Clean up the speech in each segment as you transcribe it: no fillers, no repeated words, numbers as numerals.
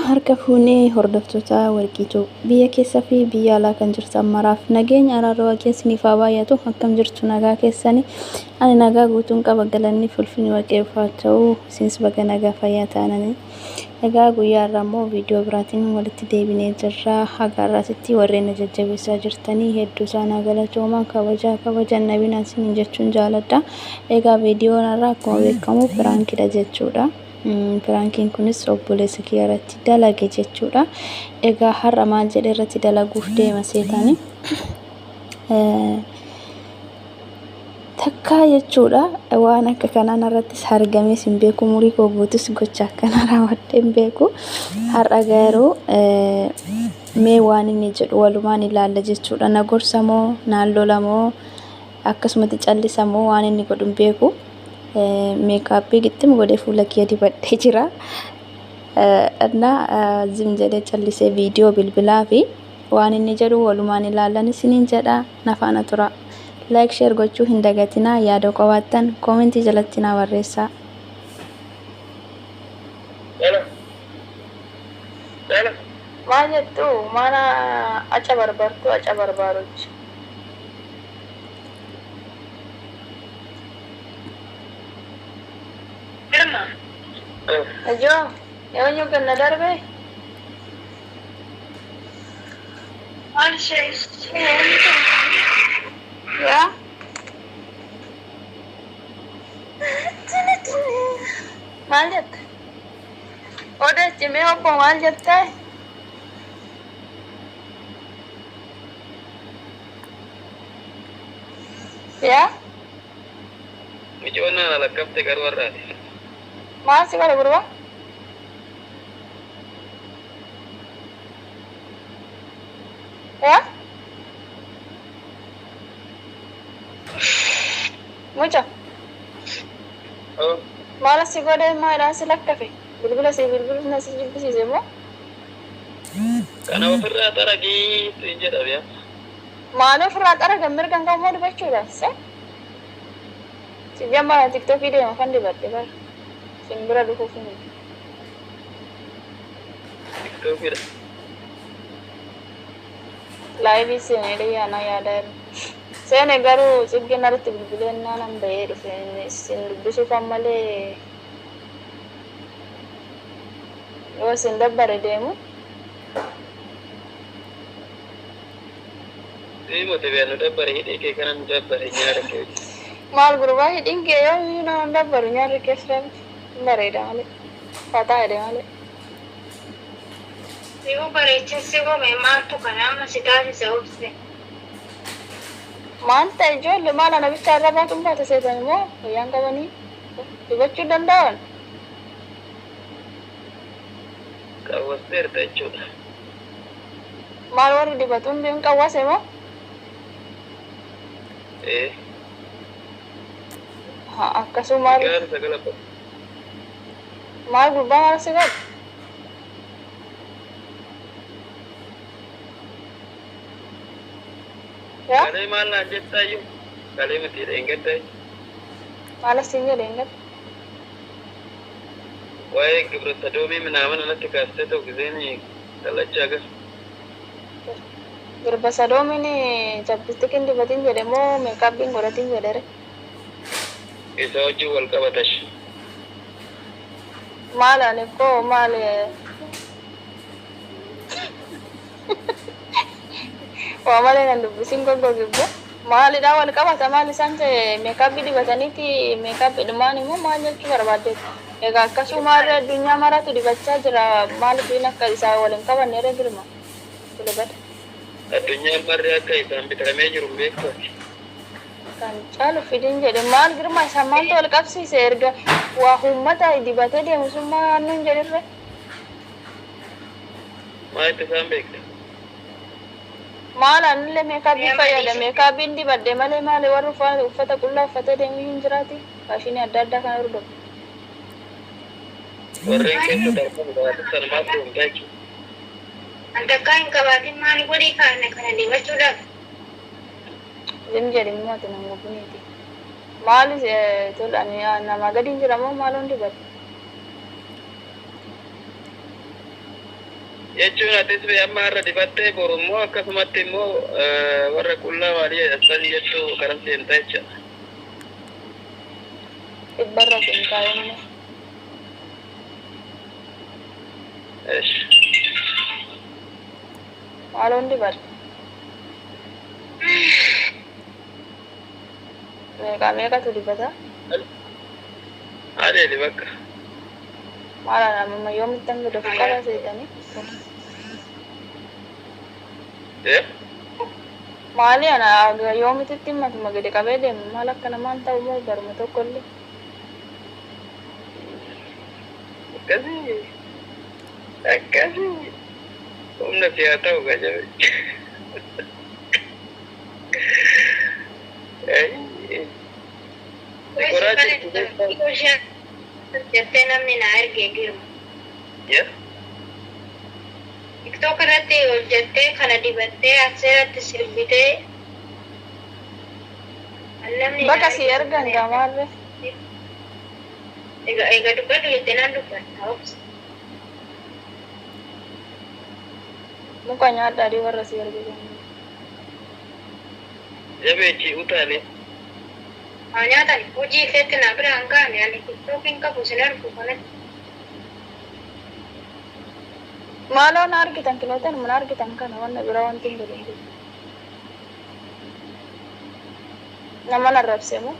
harka fuunee hordoftoota warqiituu biyya keessa fi biyya alaa kan jirtan maraaf nageenya araaroo waaqessaniif haa baay'atu. Akkam jirtu nagaa keessanii? Ani nagaa guutuun qaba, galanni ulfinni waaqeffaa ta'u. Isinis baga nagaa fayyaa taananii. Egaa guyyaa irraa immoo viidiyoo biraatiin walitti deebinee jirra. Haga irraasitti warreen jajjabeessaa jirtanii hedduu isaanii galatoomaa. Kabaja nabinaa isin jechuun jaaladha. Egaa viidiyoon irraa akkuma beekamu piraankiidha jechuudha. Piraankiin kunis obboleessa kiyya irratti dalage jechuudha. Egaa har'a maal jedhee irratti dalaguuf deema seetanii takka jechuudha. Waan akka kanaan irrattis argames hin beeku, umurii koo guutus gocha akkanaa raawwadhee hin beeku. Har'a garuu mee waan inni jedhu walumaan ilaalla jechuudha. Na gorsa moo naan lola moo akkasumatti callisa moo waan inni godhu hin beeku. Meekaappii gittim godhee fuula kiyya dibadhee jira. እና ዝም jedhee callisee viidiyoo bilbilaa fi waan inni jedhu walumaan ilaallan isiniin jedha. Nafaana tura. Like share gochuu hin dagatinaa. Yaada qabaattan koomentii jalatti naa barreessaa. Maal jettu? Mana aca barbartu aca barbaaruchi. Ajo, yang kena darbe? Ya? Maljat. Oda cime apa maljat teh? Ya? Mijuana lakap tegar warna. Masih kalau berubah? Ya? Muncul? Oh. Malas sih gue mau nasi lak kafe. Berbulu nasi juga sih semua. Karena operasi lagi tinjau dah ya. Mana operasi ada gambar kan kamu mau dibaca dah, sih? Sejam mana TikTok video makan dibaca bar. Simbra dulu sini. TikTok video. Live sini dia anak ada. Saya negaru sebagai naratif bulan nanam bayar sin bisu famale. Yo sin dabbar demu. Ini mau tiba-tiba dabbar ini kayak kanan dabbar ini ada kayak. Mal berubah ini kayak yo nanam dabbar nyari kesem. Mereka ale, kata ada ale. Sigo parecha, sigo memang tu karena masih dari jauh sih. Mantai jo, lemana nabi cara apa tuh pada saya tanya mo, yang kawan ni, dibaca dandan. Kawas tertacu. Malwar dibatun biang kawas mo? Ha, akasumar. Kan segala apa? Mal berubah malah segat. Ya? Kalau malah jatah yuk, kalau mesti ingat deh. Malah singa dengat. Wah, kebetulan tadi menawan anak dikasih tu kesini, kalau jaga. Berbahasa dom ini, capitikin dibatin jadi mo, makeupin godatin jadi. Itu jual kabatas. Malah ni ko malah. Wah malah nanti pusing kok gitu. Malah dah awal kau sama malah santai makeup di batani ti makeup di mana mo malah cuma berbeda. Ega kasumar dunia marah tu dibaca jera malah tu nak kasi awal kau nere girma. Sudah ber. Dunia marah kai sampai teramai jurumbe ko. Kan calo feeding jadi mal girma sama tu lekap sih serga. Wah umat ay dibaca dia musuh anu jadi re. Mai tu sampai. Malah nile makeup kaya ada makeup di badde malah waru ufata kulla ufata dia menjirati. Kasihnya ada kan urut. Orang itu dapat dapat sama tu enggak. Anda kain kabatin mani budi kan karena dia sudah. Jadi mau tu nanggu punya ti. Mal tu ania, jechuun atis amma har'a dibattee borummoo akkasumatti immoo warra qullaa waalii asii jettu karaa seentaa jecha. Ibbarra seentaa yommuu. Maaloo dibadde? Meeqatu dibata? Adeeli bakka. Maalaan amma yoomitti hanga dofu qaba seetanii? Maali ana yoomitti himmatuma gadi qabee deemu maal akka namaan ta'u moo baruma tokkollee? Akkasii humna siyaa ta'u gajabe. Jettee namni na ergee girma. TikTok irratti hojjettee kana dibattee asirratti sirbitee. Bakka si ergan gaamaarre. Egaa dubbadhu jettee naan dubbata. Muka nyaata adii warra si ergisan. Jabeechi utaalee. Nyaatan hojii keessatti na biraan kaa'ame ani TikTokiin qabu sin argu kanatti. Maaloo na argitan kilootan mana argitan kana wanna bira wanti hin godhin. Nama na rabsee moo?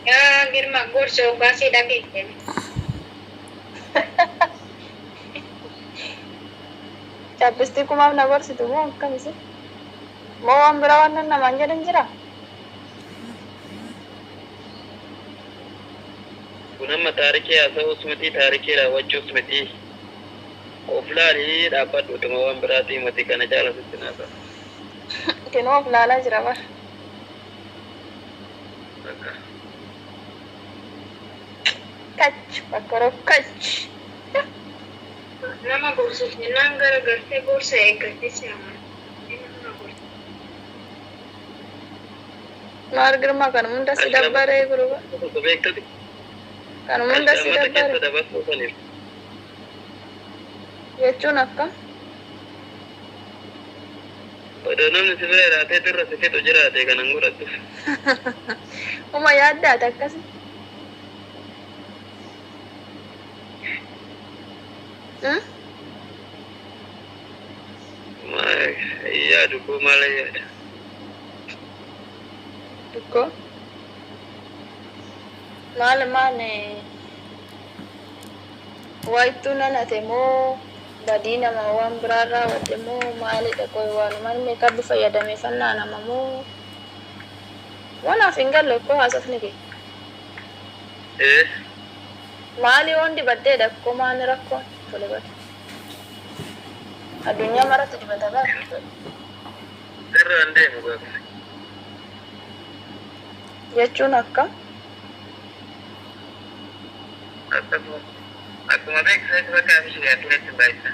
Yaa girma gorsa obaasii dhageesse. Chappisti kumaaf na gorsitu moo akkamisi? Moo waan bira waan namaan jedhan jira? Kun amma taarikii haasa'uus miti taarikii raawwachuus miti. Of laalii dhaabbadhu utuma waan biraatii miti kana jaalatutti naa ta'a. Kinoo of laalaa jira bara. Kach bakka rokkach. Nama gorsuuf jennaan garagartee gorsa eeggattee se'aman. Maal girma kan hunda si dabbaree guruba. Beektati. Kan hunda si dabbare. Jechuun akka? Odoo namni si bira jiraatee irra si fedhu jiraate kanan godhattu. Uma yaaddaate akkasi. Yaadu koo maal yaada? Dukko? Maal waytuu nanate moo badii nama waan biraa raawwate moo maalidha koo waanumaan meeqabbi fayyadamee fannaa nama moo wanaaf hin galle koo haasofni kee? Maali waan dibaddeedha koo maani rakkoon tole bada. Addunyaa maratti dibata baatu. Irraan deemu gaafsi. Jechuun akka? Akkuma beeksisaa bakka ishee gaaffiratti baay'ina.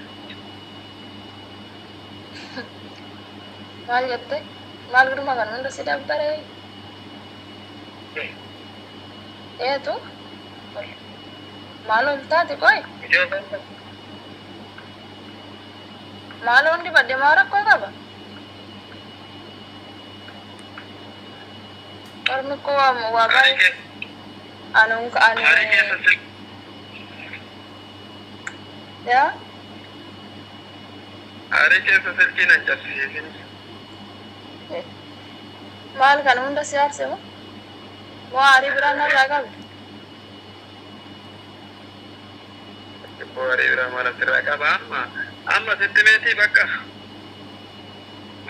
Maal jette? Maal girma kan hunda si dabbaree? Eetu? Maal taate qoy? Maal hundi badde maa rakkoo qaba? Ormi koo waa baay'ee. Ya? Hari keessa silkiin hin cabsiisin. Maal kan hunda si aarse moo? Moo aarii biraan narraa qabdi? Aarii biraa maal asirraa qaba amma sitti meetii bakka.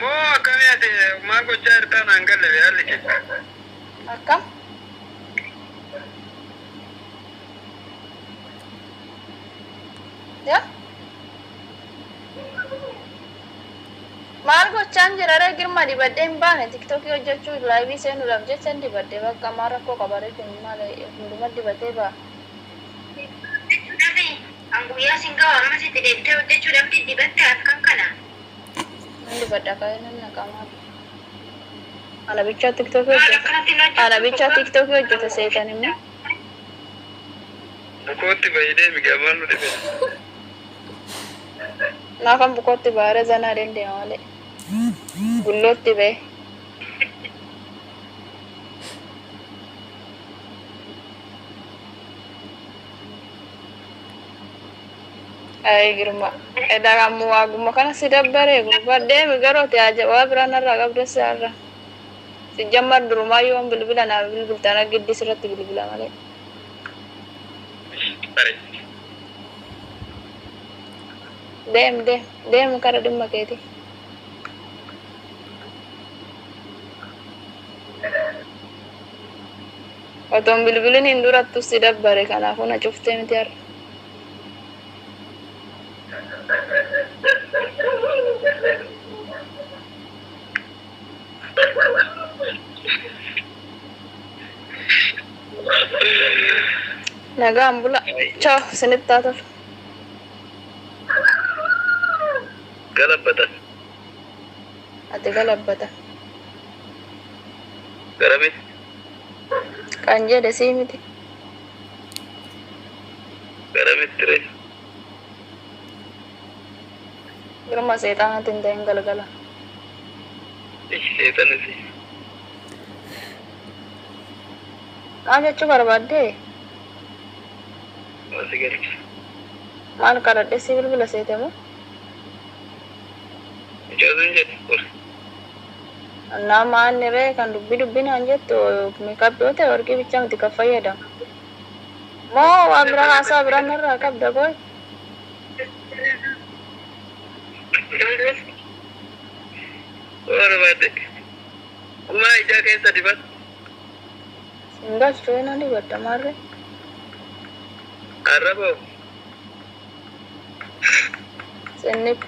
Moo akkamii ati maal gochaa jirtaa naan galle haalli keessa. Akkam? Ya? Maal gochaan jira ree girma dibadde hin baane tiktokii hojjechuu laayivii seenuudhaaf jecha hin dibadde bakka maa rakkoo qabare kun maal hunduma dibattee ba'a. Guyyaa sin gahu amma sitti deebitee hojjechuudhaaf dibatte akkan kana. Hin dibadda ka'ee nan naqamaa. Ana bichaa tiktokii hojjeta. Ana bichaa tiktokii hojjeta seetan immoo. Bukooti baay'ee miidhamaan nu dhibe. Naafan bukooti baara zanaa dandeema malee. Gullootti ba'e. Ay girma. Edaa kamu aguma kana si dabbare gurba deemi garoote ajabaa biraan irraa qabda isaarra. Si jammar durumaayyuu bilbila naa bilbiltaan giddis irratti bilbila malee. Deem kara dhimma keeti. Otoon bilbilin hin durattu si dabbare kanaafuu na cuftee miti har'a. Nagaan bula. Ciao, sinitti haa tolu. Galabbata. Ati galabbata. Garami. Kan jedhe sii miti. Garamitti ree. Girma seexaanatti hin ta'in galgala. Seexanisi. Maal jechuu barbaadde? Masi galchi. Maal kadhadhe si bilbila seete moo? Ijaazuun jedhe ol. Nama aanni ree kan dubbii naan jettu meekaappii yoo ta'e warqii bichaa miti kan fayyadamu. Moo waan biraa haasaa biraan irraa qabda boy? Barbaadde. Kumaa ijaa keessa dibata. Singalchuu ina dibadda maarree? Arraboo. Sinnip.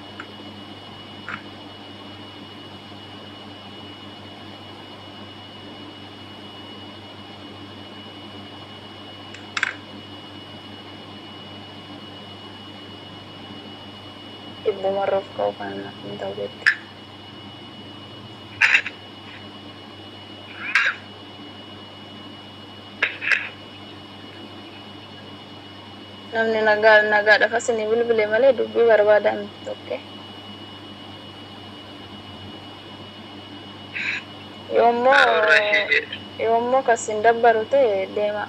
Ibu maruf kau kan aku tahu gitu. Namni nagaa dafa sini bilbile malee dubbii barbaadan tokke. Yoommoo kasin dabbaru ta'e deema.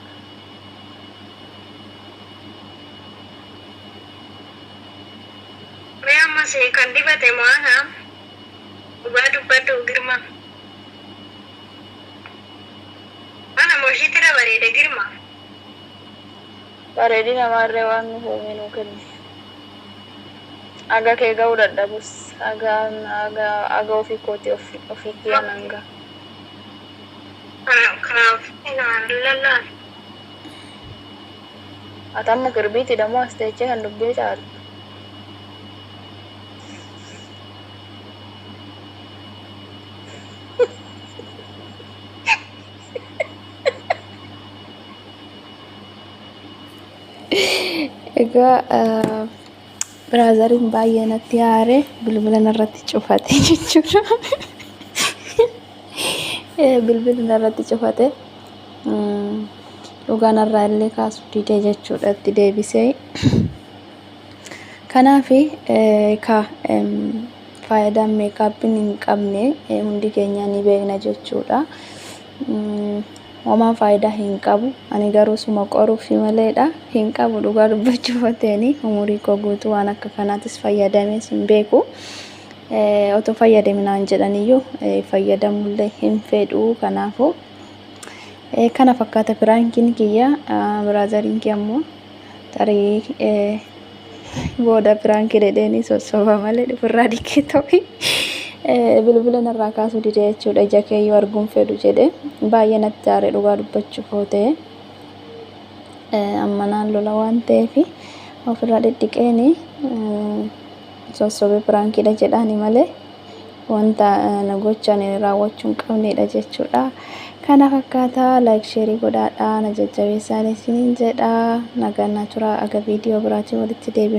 Masih kan dibate mana? Badu girma. Mana mau sih tidak barede girma? Bareedi namarree waan nu hoominu kenne. Aga kee ga'uu dadhabus aga ofii kooti ofii kiyyan hanga. Kanaaf lallaan. Atamma kirbiiti dammoo as teechee kan dubbii caalu. Egaa biraazariin baay'ee natti aare bilbila narratti cufate jechuudha. Bilbila narratti cufate dhugaa narraa illee kaasuu didee jechuudha itti deebisee. Kanaaf faayidaan meekaappiin hin qabne hundi keenya ni beekna jechuudha. Homaa faayidaa hin qabu. Ani garuu suma qoruuf maleedha. Hin qabu dhugaa dubbachuuf ta'eni umurii koo guutuu waan akka kanaatis fayyadamee hin beeku. Otoo fayyadaminaan jedhaniyyuu fayyadamullee hin fedhu. Kanaafuu kana fakkaata piraankiin kiyya. Biraazariin kiyya ammoo tarii booda piraankii dheedheeni sossoba malee dhufurraa dhiqee ta'u. Bilbila narraa kaasuu didee jechuudha. Ija keeyyuu arguun fedhu jedhe baay'ee natti aare dhugaa dubbachuuf yoo ta'e amma naan lola waan ta'eef ofirraa dhidhiqeeni sossobee piraankiidha jedhaani malee wanta na gochaan raawwachuu hin qabnedha jechuudha. Kana fakkaata like share godhaadha na jajjabeessaa isiniin jedha. Nagaan turaa aga viidiyoo biraatiin walitti deebina.